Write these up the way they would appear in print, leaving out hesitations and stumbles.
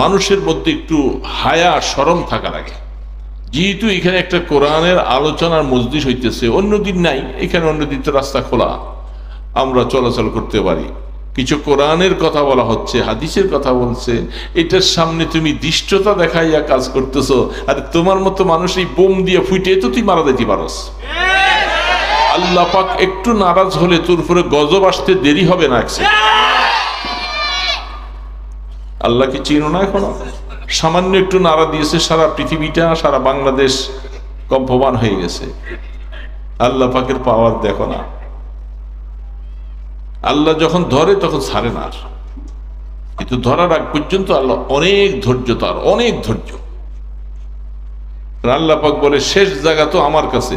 মানুষের মধ্যে একটু হায়া শরম থাকা লাগে। যেহেতু এখানে একটা কোরআনের আলোচনার মজলিস হইতেছে, অন্যদিন নাই, এখানে অন্যদিন তো রাস্তা খোলা, আমরা চলাচল করতে পারি। কিছু কোরআনের কথা বলা হচ্ছে, হাদিসের কথা বলছে, এটার সামনে তুমি দৃষ্টতা দেখাইয়া কাজ করতেছো। আর তোমার মতো মানুষ এই বোম দিয়ে ফুটে তো তুই মারা দিতে পারস। আল্লাহ পাক একটু নারাজ হলে তোর উপরে গজব আসতে দেরি হবে না। আল্লাহ কি চিনো না এখনো? সামান্য একটু নাড়া দিয়েছে, সারা পৃথিবীটা, সারা বাংলাদেশ কম্পমান হয়ে গেছে। আল্লাহ পাকের পাওয়ার দেখো না। আল্লাহ যখন ধরে তখন ছাড়ে না, কিন্তু ধরার আগ পর্যন্ত আল্লাহ অনেক ধৈর্য, তার অনেক ধৈর্য। আল্লাহ পাক বলে শেষ জায়গা তো আমার কাছে,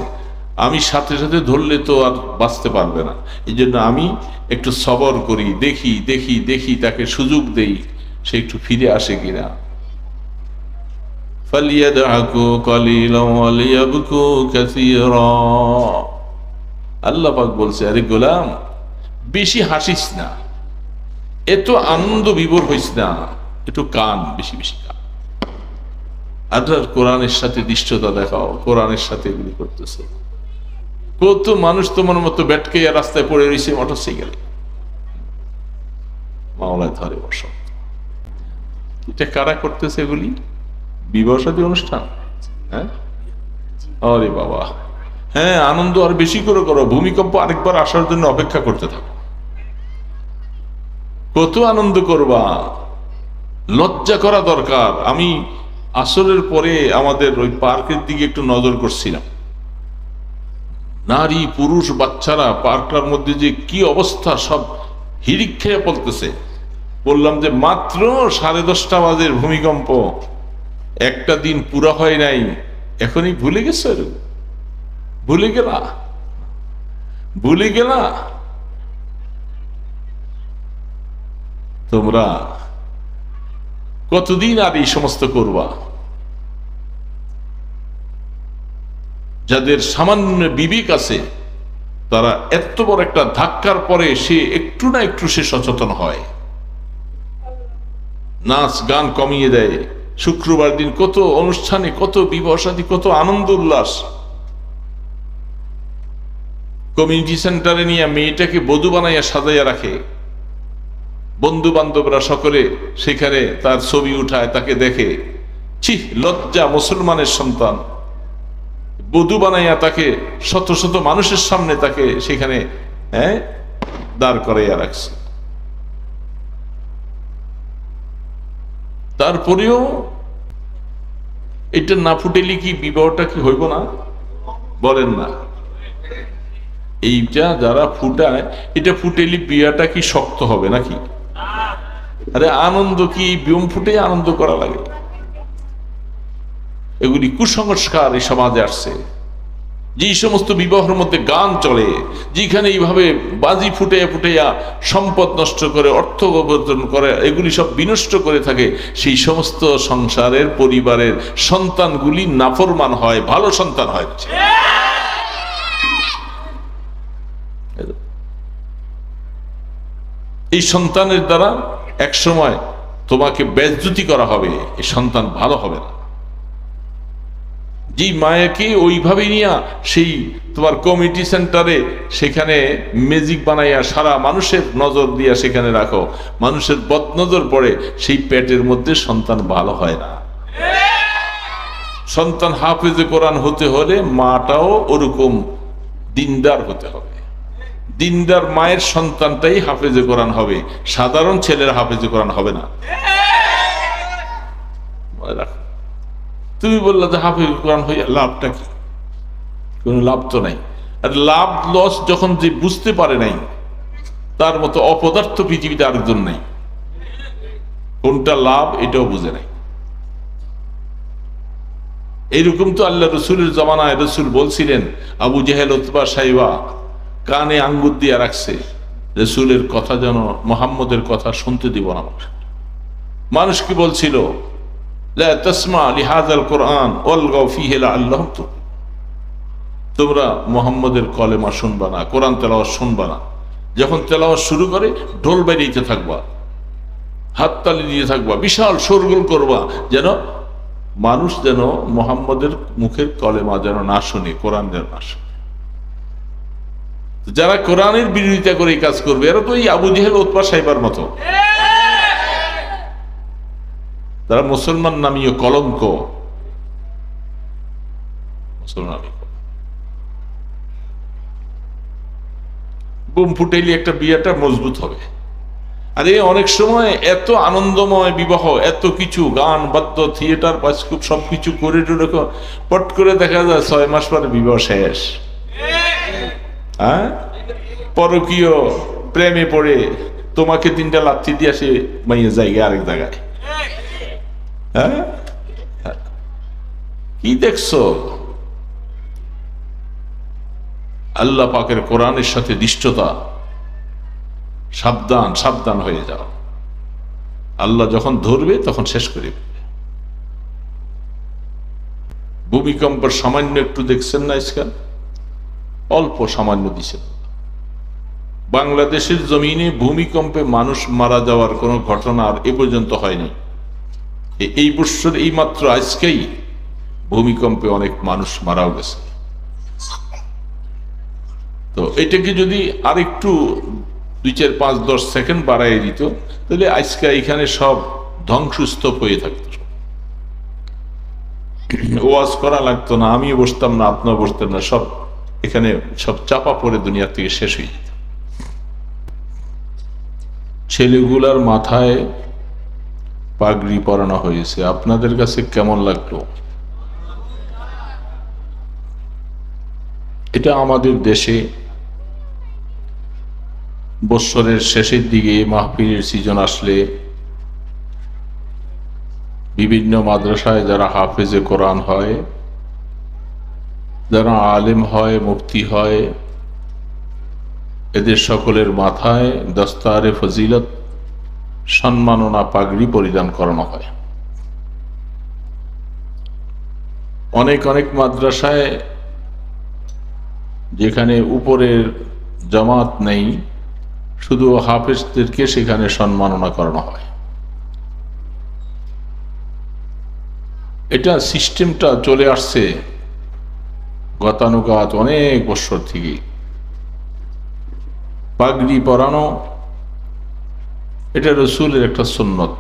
আমি সাথে সাথে ধরলে তো আর বাঁচতে পারবে না। এই জন্য আমি একটু সবর করি, দেখি দেখি দেখি, তাকে সুযোগ দেই সে একটু ফিরে আসে কিনা। আল্লাহ পাক বলছে, আরে গোলাম বেশি হাসিস না, এত আনন্দ বিভোর হইস না, একটু কান, বেশি বেশি কান। আর কোরআনের সাথে দৃষ্টতা দেখাও, কোরআনের সাথে এগুলি করতেছে। কত মানুষ তোমার মতো ব্যাটকে রাস্তায় পড়ে রয়েছে মোটরসাইকেলে, মাওলায় ধরে বসো। এটা কারা করতেছে এগুলি? বিবাহ শাদী অনুষ্ঠান। হ্যাঁ, আরে বাবা, হ্যাঁ, আনন্দ আর বেশি করে করো, ভূমিকম্প আরেকবার আসার জন্য অপেক্ষা করতে থাকো। কত আনন্দ করবা, লজ্জা করা দরকার। আমি আসরের পরে আমাদের ওই পার্কের দিকে একটু নজর করছিলাম, নারী পুরুষ বাচ্চারা পার্কটার মধ্যে যে কি অবস্থা, সব হিড়িক খেয়ে পড়তেছে। বললাম যে মাত্র 10:30 বাজে ভূমিকম্প, একটা দিন পুরা হয় নাই, এখনই ভুলে গেছে? ভুলে গেলা, ভুলে গেলা তোমরা? কতদিন আর এই সমস্ত করবা? যাদের সামান্য বিবেক আছে তারা এত বড় একটা ধাক্কার পরে সে একটু না একটু সে সচেতন হয়, নাচ গান কমিয়ে দেয়। শুক্রবার দিন কত অনুষ্ঠানে, কত বিবাহ শাদী, কত আনন্দ উল্লাস। কমিউনিটি সেন্টারে নিয়ে মেয়েটাকে বধূ বানাইয়া সাজাইয়া রাখে, বন্ধু বান্ধবরা সকলে সেখানে তার ছবি উঠায়, তাকে দেখে। ছি, লজ্জা! মুসলমানের সন্তান বধূ বানাইয়া তাকে শত শত মানুষের সামনে তাকে সেখানে দাঁড় করাইয়া রাখছে। তারপরেও এটা না ফুটেলে কি বিবাহটা কি হইব না? বলেন না? এইটা যারা ফুটায়, এটা ফুটেলি বিয়াটা কি শক্ত হবে নাকি? আরে আনন্দ কি বিয়ম ফুটে আনন্দ করা লাগে? এগুলি কুসংস্কার এই সমাজে আসছে। যে সমস্ত বিবাহের মধ্যে গান চলে, যেখানে এইভাবে বাজি ফুটাইয়া ফুটাইয়া সম্পদ নষ্ট করে, অর্থ অর্জন করে, এগুলি সব বিনষ্ট করে থাকে, সেই সমস্ত সংসারের পরিবারের সন্তানগুলি নাফরমান হয়, ভালো সন্তান হয়। এই সন্তানের দ্বারা এক সময় তোমাকে বেজ্জতি করা হবে, এই সন্তান ভালো হবে না। যে মায়াকে ওইভাবে নিয়ে সেই তোমার কমিউনিটি সেন্টারে সেখানে ম্যাজিক বানাইয়া সারা মানুষের নজর দিয়া সেখানে রাখো, মানুষের বদনজর পড়ে, সেই পেটের মধ্যে সন্তান ভালো হয় না। সন্তান হাফেজে কোরআন হতে হলে মাটাও ওরকম দিনদার হতে হবে। দিনদার মায়ের সন্তানটাই হাফেজে কোরআন হবে, সাধারণ ছেলের হাফেজে কোরআন হবে না। তুমি বললে যে হাফেজ কোরআন হইয়া লাভটা কি? কোন লাভ তো নাই। আর লাভ লস যখন যে বুঝতে পারে নাই, তার মতো অপদার্থ পৃথিবীতে আরেকজন নাই। কোনটা লাভ এটাও বুঝে নাই। এইরকম তো আল্লাহ রসুলের জমানায় রসুল বলছিলেন, আবু জেহেল, উতবা, সাইবা কানে আঙ্গুর দিয়া রাখছে, রসুলের কথা যেন, মুহাম্মদের কথা শুনতে দিব না। মানুষ কি বলছিল? তোমরা মুহাম্মদের কলেমা শুনবা না, কোরআন তেলাওয়াত শুনবা না। যখন তেলাওয়াত শুরু করে ঢোল বাজিয়ে থাকবা, হাততালি দিয়ে থাকবা, বিশাল শোরগোল করবা, যেন মানুষ যেন মুহাম্মদের মুখের কলেমা যেন না শুনে, কোরআন যেন না শুনে। যারা কোরআনের বিরোধিতা করে এই কাজ করবে এরা তো এই আবু জেহেল উতবা সাইবার মতো, তারা মুসলমান নামীয় কলঙ্ক। মুসলমান বুম ফুটাইলে একটা বিয়েটা মজবুত হবে। আরে অনেক সময় এত আনন্দময় বিবাহ, এত কিছু গান বাদ্য থিয়েটার বাস্কুপ সবকিছু করে পট করে দেখা যায় 6 মাস পরে বিবাহ শেষ। হ্যাঁ, পরকীয় প্রেমে পড়ে তোমাকে 3টা লাথি দিয়ে আসে মাইয়ের জায়গায় আরেক জায়গায়। হ্যাঁ, কি দেখছো? আল্লাহ পাকের কোরআনের সাথে দৃষ্টতা, সাবধান সাবধান হয়ে যাও। আল্লাহ যখন ধরবে তখন শেষ করে দেবে। ভূমিকম্পের সামান্য একটু দেখছেন না, আজকাল অল্প সামান্য দিচ্ছেন। বাংলাদেশের জমিনে ভূমিকম্পে মানুষ মারা যাওয়ার কোনো ঘটনা আর এ পর্যন্ত হয়নি। এই বছর এই মাত্র আজকেই ভূমিকম্পে অনেক মানুষ মারাও গেছে। তো এটাকে যদি আরেকটু 2, 4, 5, 10 সেকেন্ড বাড়াই দিত, তাহলে আজকে এখানে সব ধ্বংসস্তূপ হয়ে থাকত। ওয়াজ করা লাগতো না, আমিও বসতাম না, আপনারা বসতেন না, সব এখানে সব চাপা পড়ে দুনিয়ার থেকে শেষ হয়ে যেত। ছেলেগুলার মাথায় পাগড়ি পরানো হয়েছে, আপনাদের কাছে কেমন লাগলো? এটা আমাদের দেশে বৎসরের শেষের দিকে মাহফিলের সিজন আসলে বিভিন্ন মাদ্রাসায় যারা হাফেজে কোরআন হয়, যারা আলেম হয়, মুফতি হয়, এদের সকলের মাথায় দস্তারে ফজিলত সম্মাননা পাগড়ি পরিধান করানো হয়। অনেক অনেক মাদ্রাসায় যেখানে উপরের জামাত নেই, শুধু হাফেজদেরকে সেখানে সম্মাননা করানো হয়। এটা সিস্টেমটা চলে আসছে গতানুগত অনেক বছর থেকে। পাগড়ি পরানো এটা রসুলের একটা সুন্নত,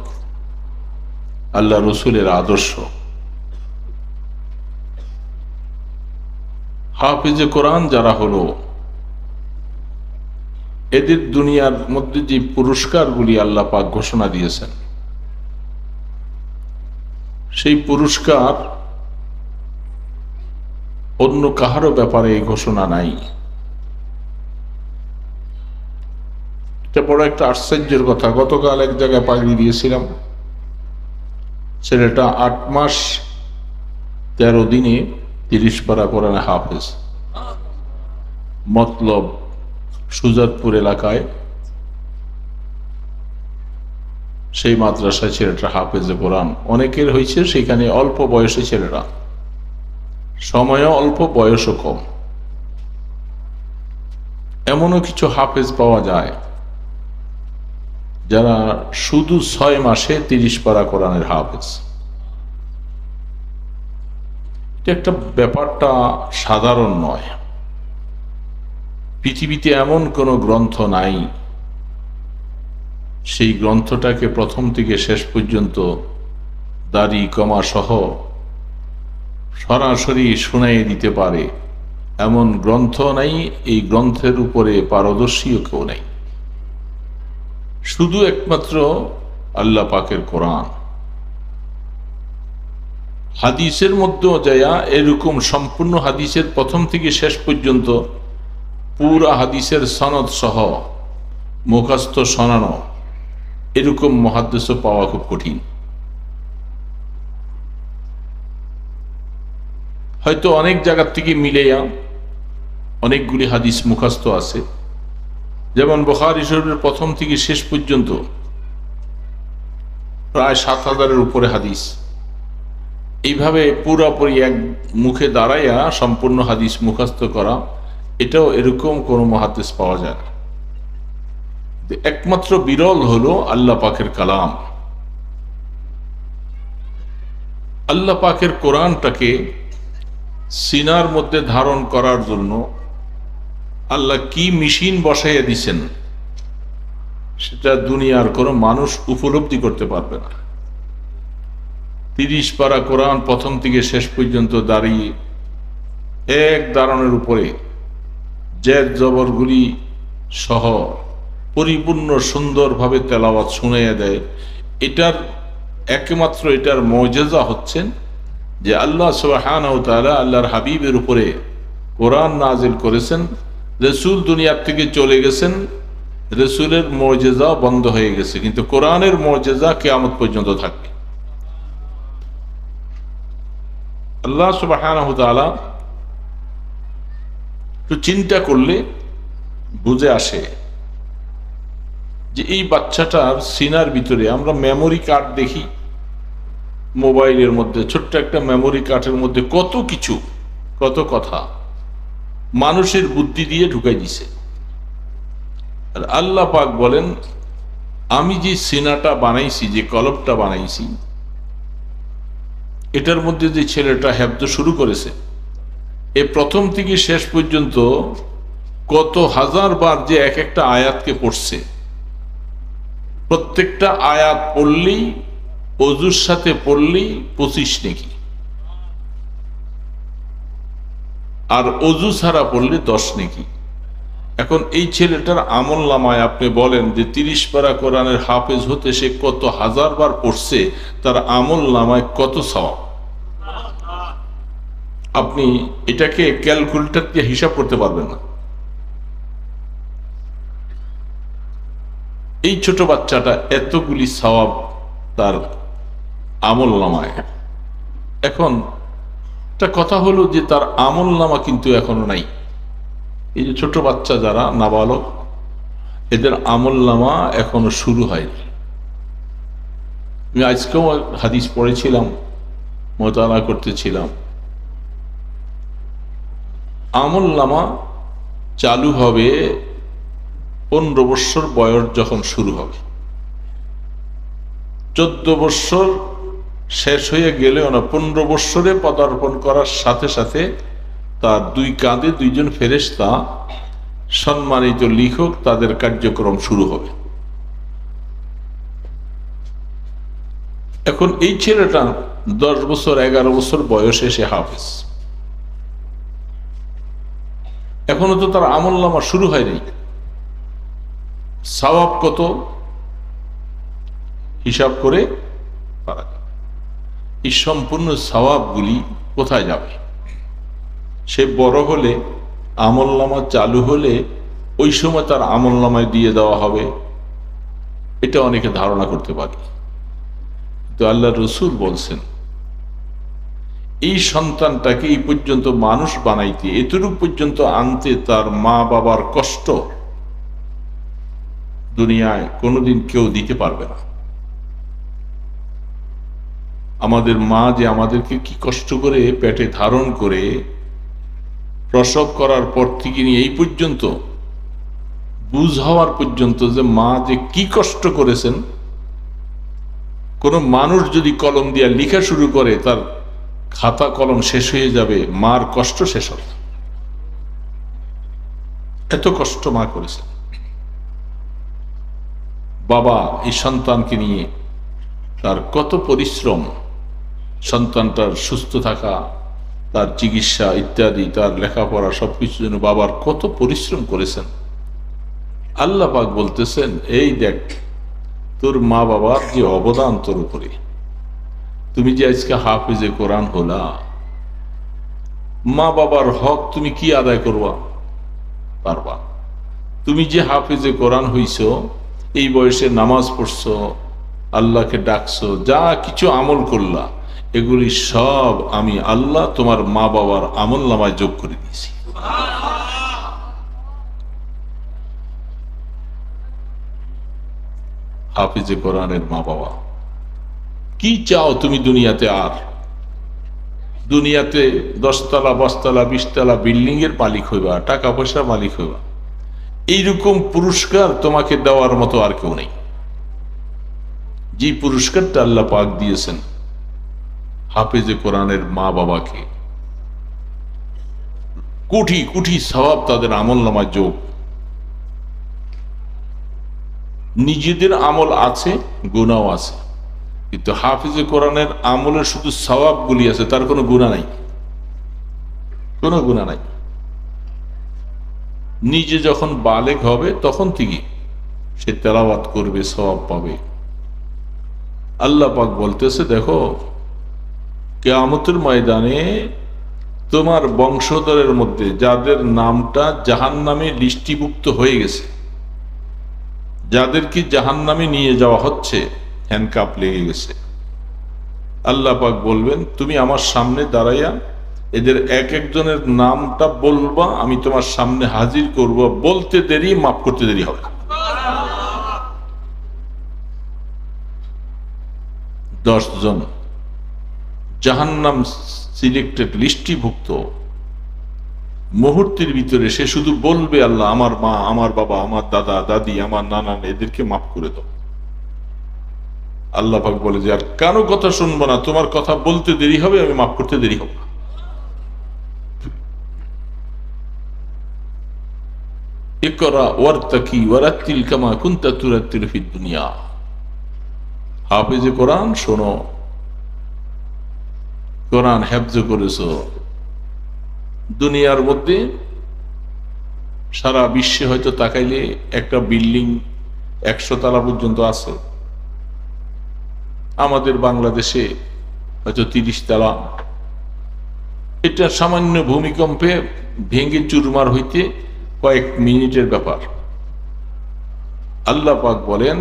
আল্লাহ রসুলের আদর্শ। হাফেজে কোরআন যারা হলো, এদের দুনিয়ার মধ্যে যে পুরস্কারগুলি আল্লাহ পাক ঘোষণা দিয়েছেন, সেই পুরস্কার অন্য কাহারও ব্যাপারে এই ঘোষণা নাই। এটা বড় একটা আশ্চর্যের কথা। গতকাল এক জায়গায় পাগড়ি দিয়েছিলাম, ছেলেটা 8 মাস 13 দিনে 30 পারা কোরআনে হাফেজ। মতলব সুজাতপুর এলাকায় সেই মাদ্রাসায় ছেলেটা হাফেজে কোরআন। অনেকের হয়েছে সেখানে অল্প বয়সে ছেলেরা, সময়ও অল্প, বয়সও কম। এমনও কিছু হাফেজ পাওয়া যায় যারা শুধু 6 মাসে 30 পারা কোরআনের হাফেজ। এটা একটা ব্যাপারটা সাধারণ নয়। পৃথিবীতে এমন কোনো গ্রন্থ নাই সেই গ্রন্থটাকে প্রথম থেকে শেষ পর্যন্ত দাড়ি কমা সহ সরাসরি শুনাইয়ে দিতে পারে এমন গ্রন্থ নাই। এই গ্রন্থের উপরে পারদর্শীও কেউ নাই, শুধু একমাত্র আল্লাহ পাকের কোরআন। হাদিসের মধ্যেও যায়া এরকম সম্পূর্ণ হাদিসের প্রথম থেকে শেষ পর্যন্ত পুরা হাদিসের সনদ সহ মুখস্থ শোনানো, এরকম মুহাদ্দিসও পাওয়া খুব কঠিন। হয়তো অনেক জায়গার থেকে মিলেয়া অনেকগুলি হাদিস মুখস্থ আছে, যেমন বুখারী শরীফের প্রথম থেকে শেষ পর্যন্ত প্রায় 7000-এর উপরে হাদিস। এইভাবে পুরাপুরি এক মুখে দাঁড়াইয়া সম্পূর্ণ হাদিস মুখস্থ করা, এটাও এরকম কোনো মুহাদ্দিস পাওয়া যায় না। একমাত্র বিরল হলো আল্লাহ পাকের কালাম। আল্লাহ পাকের কোরআনটাকে সিনার মধ্যে ধারণ করার জন্য আল্লাহ কি মেশিন বসাইয়া দিছেন সেটা দুনিয়ার কোনো মানুষ উপলব্ধি করতে পারবে না। 30 পারা কোরআন প্রথম থেকে শেষ পর্যন্ত দাঁড়িয়ে এক দাঁড়ানোর উপরে জের জবরগুলি সহ পরিপূর্ণ সুন্দরভাবে তেলাওয়াত শুনাইয়া দেয়। এটার একমাত্র এটার মুজিজা হচ্ছেন যে আল্লাহ সুবহানাহু ওয়া তাআলা আল্লাহর হাবিবের উপরে কোরআন নাজিল করেছেন। রাসূল দুনিয়ার থেকে চলে গেছেন, রাসূলের মুজিজা বন্ধ হয়ে গেছে, কিন্তু কোরআনের মুজিজা কিয়ামত পর্যন্ত থাকবে। আল্লাহ সুবহানাহু ওয়া তাআলা একটু চিন্তা করলে বুঝে আসে যে এই বাচ্চাটার সিনার ভিতরে আমরা মেমোরি কার্ড দেখি, মোবাইলের মধ্যে ছোট্ট একটা মেমোরি কার্ডের মধ্যে কত কিছু, কত কথা মানুষের বুদ্ধি দিয়ে ঢুকাই দিছে। আর আল্লাহ পাক বলেন, আমি যে সিনাটা বানাইছি, যে কলবটা বানাইছি, এটার মধ্যে যে ছেলেটা হেফজ শুরু করেছে, এ প্রথম থেকে শেষ পর্যন্ত কত হাজার বার যে এক একটা আয়াতকে পড়ছে, প্রত্যেকটা আয়াত পড়লেই, অজুর সাথে পড়লেই 25 নেকি, আর অজু ছাড়া পড়লে 10 নেকি। এখন এই ছেলেটার আমল নামায় আপনি বলেন যে 30 পারা কোরআনের হাফেজ হতে সে কত হাজার বার পড়ছে, তার আমল নামায় কত সওয়াব। আপনি এটাকে ক্যালকুলেটর দিয়ে হিসাব করতে পারবেন না। এই ছোট বাচ্চাটা এতগুলি সওয়াব তার আমল নামায়। এখন একটা কথা হলো যে তার আমল নামা কিন্তু এখনো নাই। এই যে ছোট বাচ্চা যারা নাবালক, এদের আমল নামা এখনো শুরু হয়নি। আমি আজকেও হাদিস পড়েছিলাম, মোতালা করতেছিলাম, আমল নামা চালু হবে 15 বছর বয়স যখন শুরু হবে। 14 বছর শেষ হয়ে গেলেও না, 15 বছরে পদার্পণ করার সাথে সাথে তার 2 কাঁধে 2 জন ফেরেশতা সম্মানিত লিখক, তাদের কার্যক্রম শুরু হবে। এখন এই ছেলেটা 10 বছর 11 বছর বয়সে সে হাফেজ, এখনো তো তার আমল নামা শুরু হয়নি। সওয়াব কত হিসাব করে পারা যাবে। এই সম্পূর্ণ সওয়াবগুলি কোথায় যাবে? সে বড় হলে, আমল নামা চালু হলে ওই সময় তার আমল নামায় দিয়ে দেওয়া হবে, এটা অনেকে ধারণা করতে পারে। তো আল্লাহ রসুল বলছেন, এই সন্তানটাকে এই পর্যন্ত মানুষ বানাইতে, এতটুকু পর্যন্ত আনতে তার মা বাবার কষ্ট দুনিয়ায় কোনোদিন কেউ দিতে পারবে না। আমাদের মা যে আমাদেরকে কি কষ্ট করে পেটে ধারণ করে প্রসব করার পর থেকে নিয়ে এই পর্যন্ত বুঝ হওয়ার পর্যন্ত যে মা যে কি কষ্ট করেছেন, কোন মানুষ যদি কলম দিয়ে লেখা শুরু করে তার খাতা কলম শেষ হয়ে যাবে, মার কষ্ট শেষ হবে। এত কষ্ট মা করেছেন। বাবা এই সন্তানকে নিয়ে তার কত পরিশ্রম, সন্তানটার সুস্থ থাকা, তার চিকিৎসা ইত্যাদি, তার লেখাপড়া সবকিছুর জন্য বাবার কত পরিশ্রম করেছেন। আল্লাহ পাক বলতেছেন, এই দেখ তোর মা বাবার যে অবদান তোর উপরে, তুমি যে আজকে হাফেজে কোরআন হলা, মা বাবার হক তুমি কি আদায় করবা? পারবা? তুমি যে হাফেজে কোরআন হইছ, এই বয়সে নামাজ পড়ছো, আল্লাহকে ডাকছো, যা কিছু আমল করলা, এগুলি সব আমি আল্লাহ তোমার মা বাবার আমল নামায় যোগ করে দিয়েছি। হাফিজে কোরআনের মা বাবা, কি চাও তুমি দুনিয়াতে? আর দুনিয়াতে 10 তলা 20 তলা 20 তলা বিল্ডিং এর মালিক হইবা, টাকা পয়সার মালিক হইবা, এইরকম পুরস্কার তোমাকে দেওয়ার মতো আর কেউ নেই। যে পুরস্কারটা আল্লাহ পাক দিয়েছেন হাফেজে কোরআনের মা বাবাকে, কোটি কোটি সওয়াব তাদের আমল নামায় যোগ। নিজেদের আমল আছে, গুনাও আছে, কিন্তু হাফেজে কোরআনের আমলের শুধু সওয়াব গুলি আছে, তার কোনো গুনাহ নাই, কোনো গুনাহ নাই। নিজে যখন বালেগ হবে তখন থেকে সে তেলাওয়াত করবে, সওয়াব পাবে। আল্লাহ পাক বলতেছে, দেখো কিয়ামতের ময়দানে তোমার বংশধরের মধ্যে যাদের নামটা জাহান্নামে লিস্টিভুক্ত হয়ে গেছে, যাদেরকে জাহান্নামে নিয়ে যাওয়া হচ্ছে, হ্যান্ডকাপ লেগে গেছে, আল্লাহ পাক বলবেন তুমি আমার সামনে দাঁড়াইয়া এদের এক একজনের নামটা বলবা, আমি তোমার সামনে হাজির করব। বলতে দেরি, মাফ করতে দেরি হবে না। 10 জন জাহান্নাম সিলেক্টেড লিস্টিভুক্ত, মুহূর্তের ভিতরে সে শুধু বলবে, আল্লাহ আমার মা, আমার বাবা, আমার দাদা দাদি, আমার নানা, এদেরকে মাফ করে দাও। আল্লাহ পাক বলে যে আর কারো কথা শুনবো না, তোমার কথা বলতে দেরি হবে, আমি মাফ করতে দেরি হবে না। ইকরা ওয়ারতাকি ওয়ারাত্তিল কামা কুনতা তুরাত্তিল ফিদ দুনিয়া। হাফেজে কোরআন, শোনো, কোরআন হেফজ করেছো, দুনিয়ার মধ্যে সারা বিশ্বে হয়তো তাকাইলে একটা বিল্ডিং 100 তলা পর্যন্ত আছে, আমাদের বাংলাদেশে হয়তো 30 তলা। এটা সামান্য ভূমিকম্পে ভেঙে চুরমার হইতে কয়েক মিনিটের ব্যাপার। আল্লাহ পাক বলেন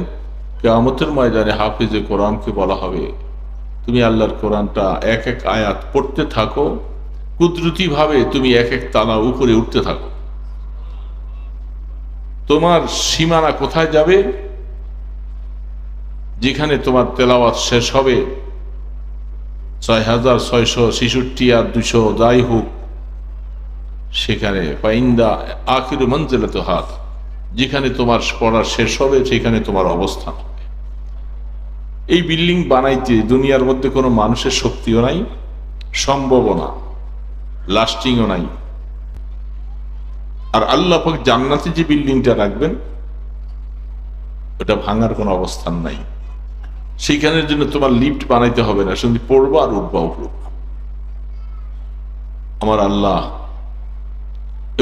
কিয়ামতের ময়দানে হাফেজে কোরআনকে বলা হবে, তুমি আল্লাহর কোরআনটা এক এক আয়াত পড়তে থাকো, কুদরতি ভাবে তুমি এক এক তালা উপরে উঠতে থাকো। তোমার সীমানা কোথায় যাবে? যেখানে তোমার তেলাওয়াত শেষ হবে 6666 আর 200 যাই হোক, সেখানে পাইন্দা আখির মঞ্জিলাত হাত, যেখানে তোমার পড়া শেষ হবে সেখানে তোমার অবস্থান হবে। এই বিল্ডিং বানাইতে দুনিয়ার মধ্যে কোনো মানুষের শক্তিও নাই, সম্ভবও না, লাস্টিংও নাই। আর আল্লাহ পাক জান্নাতে যে বিল্ডিংটা রাখবেন ওটা ভাঙার কোনো অবস্থান নাই। সেইখানের জন্য তোমার লিফট বানাইতে হবে না, শুধু পড়বা আর উঠবা উপর। আমার আল্লাহ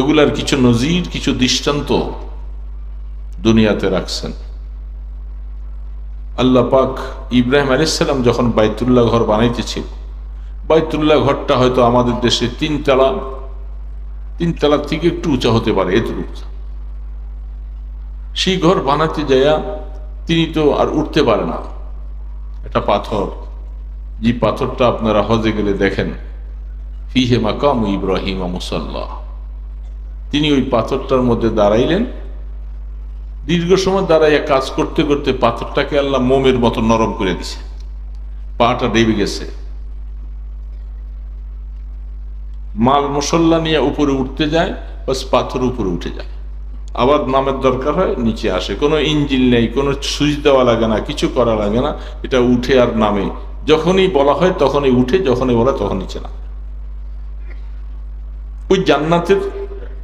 এগুলার কিছু নজির, কিছু দৃষ্টান্ত দুনিয়াতে রাখছেন। আল্লাহ পাক ইব্রাহিম আলাইহিস সালাম যখন বাইতুল্লাহ ঘর বানাইতেছিল, বাইতুল্লাহ ঘরটা হয়তো আমাদের দেশে 3 তলা থেকে একটু উঁচা হতে পারে, এতটুকু। সেই ঘর বানাতে যাইয়া তিনি তো আর উঠতে পারে না, এটা পাথর, যে পাথরটা আপনারা হজে গেলে দেখেন, ফিহে মাকাম ইব্রাহিম মুসাল্লা। তিনি ওই পাথরটার মধ্যে দাঁড়াইলেন, দীর্ঘ সময় দাঁড়াইয়া কাজ করতে করতে পাথরটাকে আল্লাহ মোমের মতো নরম করে দিছে, পাটা ডেবে গেছে। মাল মশল্লা নিয়ে উপরে উঠতে যায়, বাস পাথর উপরে উঠে যায়, আবার নামের দরকার হয় নিচে আসে। কোনো ইঞ্জিন নেই, কোনো সুইচ দেওয়া লাগে না, কিছু করা লাগে না, এটা উঠে আর নামে। যখনই বলা হয় তখনই উঠে, যখনই বলা তখন নিচে না। ওই জান্নাতের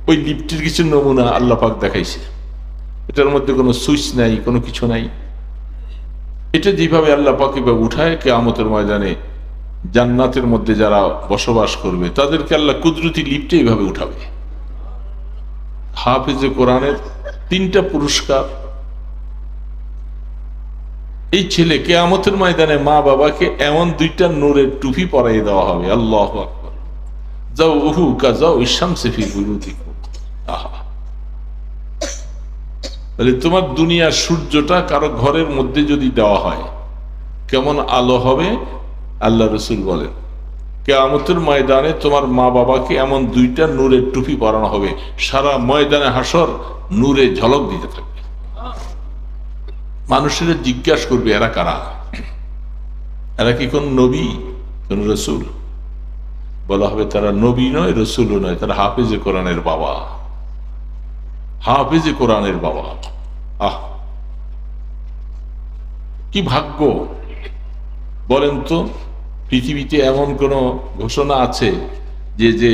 ওই লিফটের কিছু নমুনা আল্লাহ পাক দেখাইছে। এটার মধ্যে কোনো সুইচ নাই, কোনো কিছু নাই। এটা যেভাবে আল্লাহ পাক এভাবে উঠায়, কিয়ামতের ময়দানে জান্নাতের মধ্যে যারা বসবাস করবে তাদেরকে আল্লাহ কুদরতি লিফটে এইভাবে উঠাবে। হাফেজে কোরআনের 3টা পুরস্কার। এই ছেলে কিয়ামতের ময়দানে মা বাবাকে এমন 2টা নূরের টুপি পরাই দেওয়া হবে। আল্লাহু আকবার। যাও উহু কাজাও ইশামসি ফি বুয়ুতিকুম। আহা, তাহলে তোমার দুনিয়ার সূর্যটা কারো ঘরের মধ্যে যদি দেওয়া হয় কেমন আলো হবে? আল্লাহ রসুল বলেন কিয়ামতের ময়দানে তোমার মা বাবাকে এমন 2টা নূরের টুপি পরানো হবে, সারা ময়দানে হাসর নূরে ঝলক দিতে থাকবে। মানুষেরা জিজ্ঞাসা করবে এরা কারা? এরা কি কোন নবী, কোন রসুল? বলা হবে তারা নবী নয়, রসুলও নয়, তারা হাফেজে কোরআনের বাবা। হাফেজে কোরআনের বাবা। আহ, কি ভাগ্য বলেন তো। পৃথিবীতে এমন কোন ঘোষণা আছে যে যে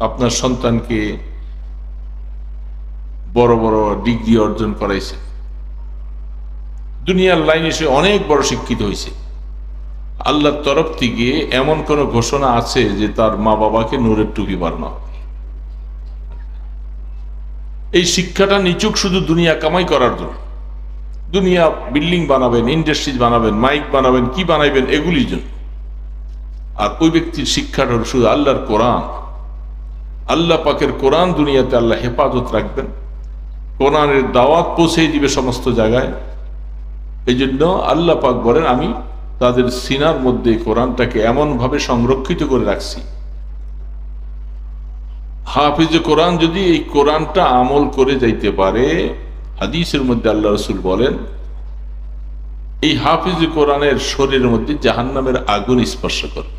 আপনার সন্তানকে বড় বড় ডিগ্রি অর্জন করাইছে, দুনিয়ার লাইনে সে অনেক বড় শিক্ষিত হয়েছে, আল্লাহর তরফ থেকে এমন কোন ঘোষণা আছে যে তার মা বাবাকে নূরের টুপি বানানো হবে? এই শিক্ষাটা নিচুক শুধু দুনিয়া কামাই করার জন্য। দুনিয়া বিল্ডিং বানাবেন, ইন্ডাস্ট্রিজ বানাবেন, মাইক বানাবেন, কি বানাইবেন, এগুলির জন্য। আর ওই ব্যক্তির শিক্ষাটা হল শুধু আল্লাহর কোরআন, আল্লাহ পাকের কোরআন। দুনিয়াতে আল্লাহ হেফাজত রাখবেন, কোরআনের দাওয়াত পৌঁছে দিবে সমস্ত জায়গায়। এই জন্য আল্লাহ পাক বলেন, আমি তাদের সিনার মধ্যে কোরআনটাকে এমন ভাবে সংরক্ষিত করে রাখছি। হাফিজে কোরআন যদি এই কোরআনটা আমল করে যাইতে পারে, হাদিসের মধ্যে আল্লাহ রসুল বলেন, এই হাফিজে কোরআনের শরীরের মধ্যে জাহান্নামের আগুন স্পর্শ করবে।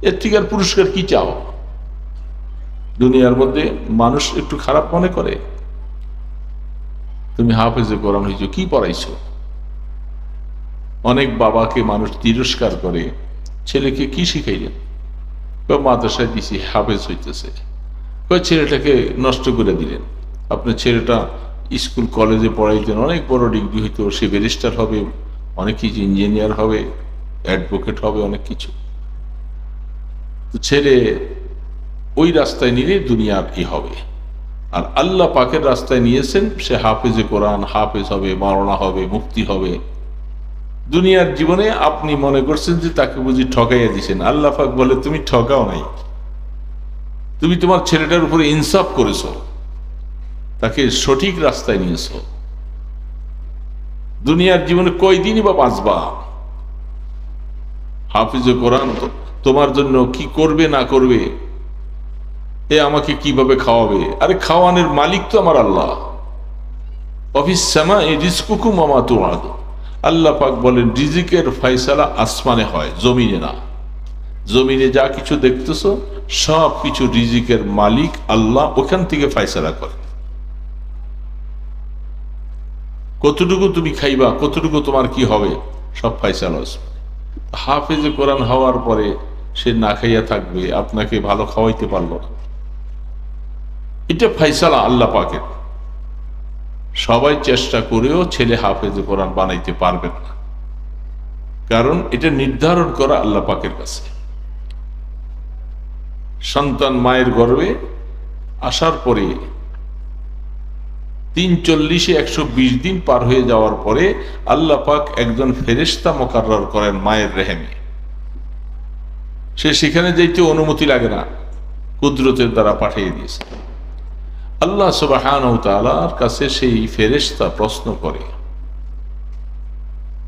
এর থেকে আর পুরস্কার কি চাও? দুনিয়ার মধ্যে মানুষ একটু খারাপ মনে করে, তুমি হাফেজে কোরআন হইছো, কি পড়াইছো? অনেক বাবাকে মানুষ তিরস্কার করে, ছেলেকে কি শিখাইলেন? মাদ্রাসায় দিছি, হাফেজ হইতেছে। ছেলেটাকে নষ্ট করে দিলেন। আপনার ছেলেটা স্কুল কলেজে পড়াইতেন, অনেক বড় ডিগ্রি হইতো, সে ব্যারিস্টার হবে, অনেক কিছু ইঞ্জিনিয়ার হবে, অ্যাডভোকেট হবে, অনেক কিছু। তো ছেলে ওই রাস্তায় নিলে দুনিয়ার কি হবে? আর আল্লাহ পাকের রাস্তায় নিয়েছেন, সে হাফেজে কোরআন, হাফেজ হবে, মাওলানা হবে, মুফতি হবে। দুনিয়ার জীবনে আপনি মনে করছেন যে তাকে বুঝি ঠকাইয়া দিছেন। আল্লাহ পাক বলে, তুমি ঠকাও নাই, তুমি তোমার ছেলেটার উপরে ইনসাফ করেছ, তাকে সঠিক রাস্তায় নিয়েছ। দুনিয়ার জীবনে কয়দিনই বা বাঁচবা? হাফিজে কোরআন তোমার জন্য কি করবে না করবে, এ আমাকে কিভাবে খাওয়াবে? আরে খাওয়ানোর মালিক তো আমার আল্লাহ। অফিস সামা এই রিজকুকুম ওয়া মা তুআদুন। আল্লাহ পাক বলেন, রিজিকের ফয়সালা আসমানে হয়, জমিনে না। জমিনে যা কিছু দেখতেছো সব কিছু রিজিকের মালিক আল্লাহ, ওখান থেকে ফয়সালা করে। কতটুকু তুমি খাইবা, কতটুকু তোমার কি হবে, সব ফয়সালা আসবে। হাফেজে কোরআন হওয়ার পরে সে না খাইয়া থাকবে, আপনাকে ভালো খাওয়াইতে পারলো না, এটা ফয়সালা আল্লাহ পাকের। সবাই চেষ্টা করেও ছেলে হাফেজে কোরআন বানাইতে পারবেন না, কারণ এটা নির্ধারণ করা আল্লাহ পাকের কাছে। সন্তান মায়ের গর্ভে আসার পরে ৩৪-১২০ দিন পার হয়ে যাওয়ার পরে আল্লাহ পাক একজন ফেরেশতা মুকাররর করেন মায়ের রেহেমে। সে সেখানে যাইতে অনুমতি লাগে না, কুদরতের দ্বারা পাঠিয়ে দিয়েছে। আল্লাহ সুবহানাহু ওয়া তাআলার কাছে সেই ফেরেশতা প্রশ্ন করে,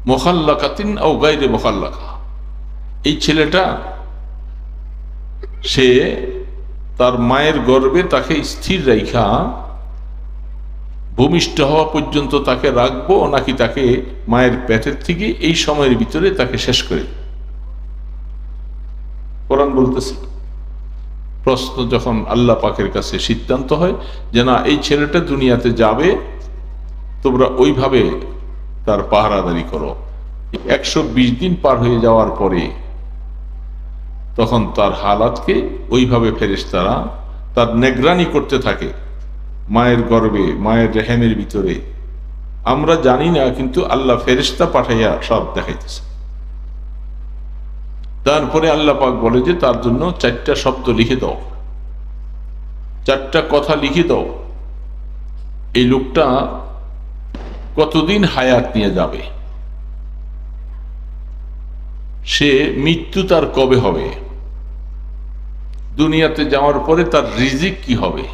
মুখাল্লাকাতিন আও গায়রে মুখাল্লাকা, এই ছেলেটা সে তার মায়ের গর্ভে তাকে স্থির রাইখা ভূমিষ্ঠ হওয়া পর্যন্ত তাকে রাখবো, নাকি তাকে মায়ের পেটের থেকে এই সময়ের ভিতরে তাকে শেষ করে? কোরআন বলতেছে, প্রশ্ন যখন আল্লাহ পাকের কাছে সিদ্ধান্ত হয় যে না, এই ছেলেটা দুনিয়াতে যাবে, তোমরা ওইভাবে তার পাহারাদারি করো। ১২০ দিন পার হয়ে যাওয়ার পরে তখন তার হালাতকে ওইভাবে ফেরেশতারা তার নিগরানি করতে থাকে মায়ের গর্ভে, মায়ের রেহেমের ভিতরে। আমরা জানি না, কিন্তু আল্লাহ ফেরেশতা পাঠাইয়া সব দেখাইতেছে। তারপরে আল্লাহ পাক বলে যে তার জন্য ৪টা শব্দ লিখে দাও, 4টা কথা লিখে দাও। এই লোকটা কতদিন হায়াত নিয়ে যাবে, সে মৃত্যু তার কবে হবে, দুনিয়াতে যাওয়ার পরে তার রিজিক কি হবে,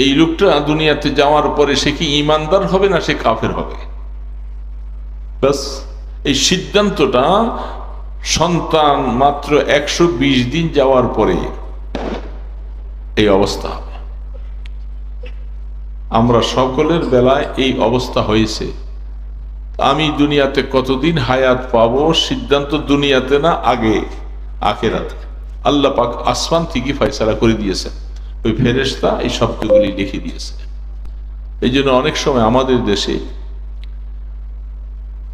এই লোকটা দুনিয়াতে যাওয়ার পরে সে কি ঈমানদার হবে না সে কাফের হবে। বাস এই সিদ্ধান্তটা সন্তান মাত্র ১২০ দিন যাওয়ার পরে এই অবস্থা হবে। আমরা সকলের বেলায় এই অবস্থা হয়েছে। আমি দুনিয়াতে কতদিন হায়াত পাবো সিদ্ধান্ত দুনিয়াতে না, আগে আখিরাতে। আল্লাহ পাক আসমান থেকে ফয়সালা করে দিয়েছেন, ওই ফেরেশতা এই শব্দগুলি লিখে দিয়েছে। এই জন্য অনেক সময় আমাদের দেশে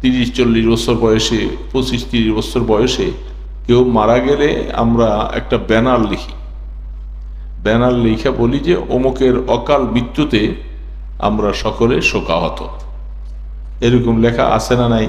30-40 বছর বয়সে, 25-30 বছর বয়সে কেউ মারা গেলে আমরা একটা ব্যানার লিখি, ব্যানার লিখে বলি যে অমুকের অকাল মৃত্যুতে আমরা সকলে শোকাহত। এরকম লেখা আছে না নাই?